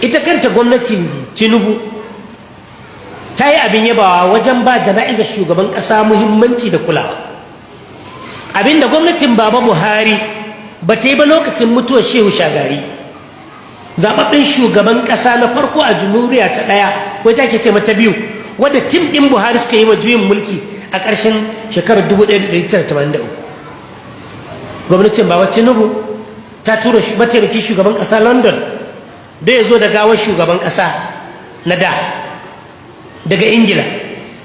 ita kanta gwamnatin Tinubu ta yi abin yabawa wajen ba jana'izar shugaban ƙasa muhimmanci da kulawa, abinda gwamnatin Baba Buhari ba ta yi ba lokacin mutuwar Shehu Shagari, zaɓaɓɓen shugaban ƙasa na farko a jamhuriya ta ɗaya ko ita ke ce mata biyu, wadda tim ɗin Buhari suka yi wa juyin mulki a ƙarshen shekarar 1983. Gwamnatin Baba Tinubu ta tura mataimakin shugaban ƙasa London da ya zo da gawar shugaban ƙasa na da daga Ingila,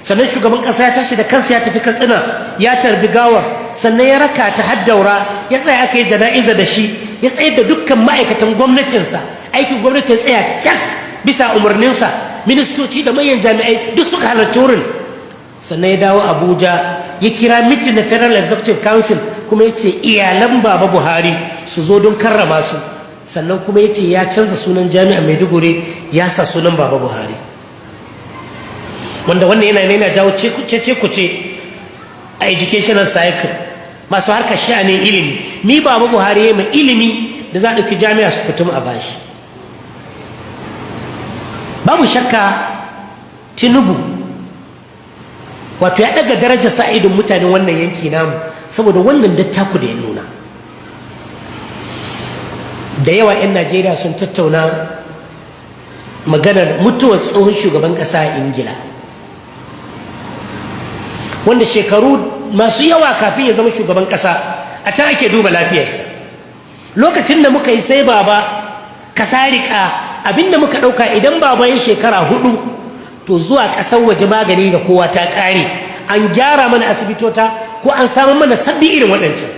sannan shugaban ƙasa ya tashi da kansa ya tafi Katsina ya tarbi gawar, sannan ya raka ta haddaura ya tsaya aka yi jana'iza da shi, ya tsayar da dukkan ma'aikatan gwamnatinsa, aikin gwamnatin tsaya cak bisa umarninsa, ministoci da manyan jami'ai duk suka halarci wurin. Sannan ya dawo Abuja ya kira mitin na Federal Executive Council kuma ya ce iyalan Baba Buhari su zo don karrama su, sannan kuma ya ce ya canza sunan jami'a Maiduguri ya sa sunan Baba Buhari, wanda wannan yana jawo cece-kuce a educational cycle masu harkar sha'anin ilimi. Ni Baba Buhari ya mai ilimi da za a ɗauki jami'a su kutum a bashi. Babu shakka Tinubu wato ya ɗaga darajar sa'idin mutanen wannan yanki namu saboda wannan dattaku da ya nuna. Da yawa 'yan Najeriya sun tattauna maganar mutuwar tsohon shugaban ƙasa a Ingila, wanda shekaru masu yawa kafin ya zama shugaban ƙasa a can ake duba lafiyarsa. Lokacin da muka yi sai baba ka sarika abinda muka ɗauka idan baba ya shekara 4 to zuwa ƙasar waje magani ga kowa ta ƙare, an gyara mana asibitota ko an samu mana sabbi irin waɗancan.